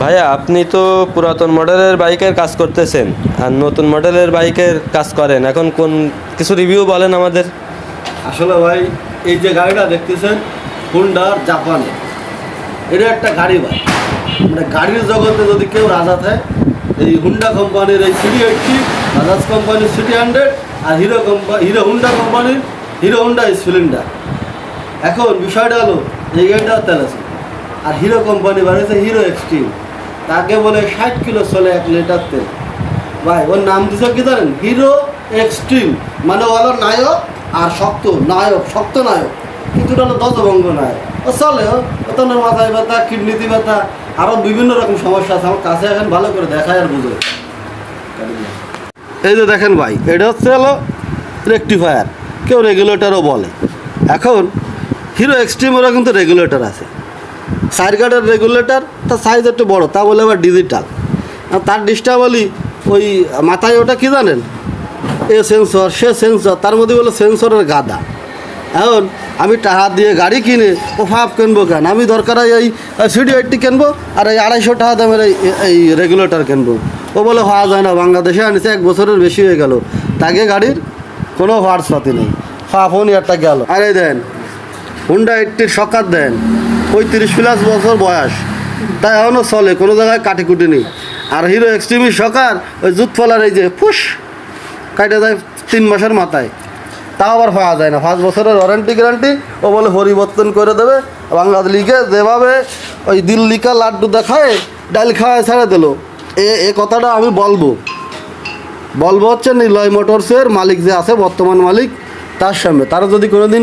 ভাইয়া আপনি তো পুরাতন মডেলের বাইকের কাজ করতেছেন আর নতুন মডেলের বাইকের কাজ করেন, এখন কোন কিছু রিভিউ বলেন আমাদের। আসলে ভাই, এই যে গাড়িটা দেখতেছেন হুন্ডার জাপানে, এটা একটা গাড়ি ভাই। মানে গাড়ির জগতে যদি কেউ রাজা থাকে, এই হুন্ডা কোম্পানির এই CD80, বাজাজ কোম্পানির CT100 আর হিরো হুন্ডা কোম্পানির হিরো হুন্ডা স্প্লেন্ডার। এখন বিষয়টা হলো এই গাড়িটাও তেল আছে, আর হিরো কোম্পানি বানিয়েছে হিরো এক্সট্রিম। তাকে বলে 60 কিলো চলে 1 লিটার তেল। ভাই ওর নাম দিছে কি জানেন? Hero extreme. মানে হলো নায়ক আর শক্ত নায়ক, শক্ত নায়ক, কিন্তু এটা হলো দজভঙ্গ নায়ক। ও চলে, ও তো মাথায় ব্যথা, কিডনিতে ব্যথা, আরও বিভিন্ন রকম সমস্যা আছে। আমার কাছে এখন ভালো করে দেখায় আর বুঝে। এই যে দেখেন ভাই, এটা হচ্ছে হলো রেকটিফায়ার, কেউ রেগুলেটরও বলে। এখন হিরো এক্সট্রিমেরও কিন্তু রেগুলেটর আছে। সাইড গার্ডের রেগুলেটর, তার সাইজ একটু বড়ো, তা বলে আবার ডিজিটাল। আর তার ডিস্টার্বলি ওই মাথায় ওটা কি জানেন, এ সেন্সর সে সেন্সর, তার মধ্যে বলে সেন্সরের গাদা। এখন আমি টাকা দিয়ে গাড়ি কিনে ও ফাপ কিনবো কেন? আমি দরকার হয় এই CD80 কিনবো আর এই 250 টাকা দামের এই রেগুলেটর কিনবো। ও বলে হওয়া যায় না, বাংলাদেশে আনিছে 1 বছরের বেশি হয়ে গেল, তাকে গাড়ির কোনো হোয়াটস পাতি নেই, ফাফনি একটা গেল। আরে দেন হুন্ডা 80 সকাত দেন, 35+ বছর বয়স, তাই এখনও চলে, কোনো জায়গায় কাটিকুটি নেই। আর হিরো এক্সট্রিমের সকার ওই জুত ফলার এই যে ফুস কাটে যায় 3 মাসের মাথায়, তাও আবার হওয়া যায় না। 5 বছরের ওয়ারেন্টি গ্যারান্টি। ও বলে পরিবর্তন করে দেবে। বাংলাদেশে যেভাবে ওই দিল্লিকা লাড্ডু দেখায় ডাল খাওয়ায় ছেড়ে দিল, এ কথাটা আমি বলবো হচ্ছে নিলয় মোটরসের মালিক যে আছে বর্তমান মালিক, তার সামনে। তারা যদি কোনোদিন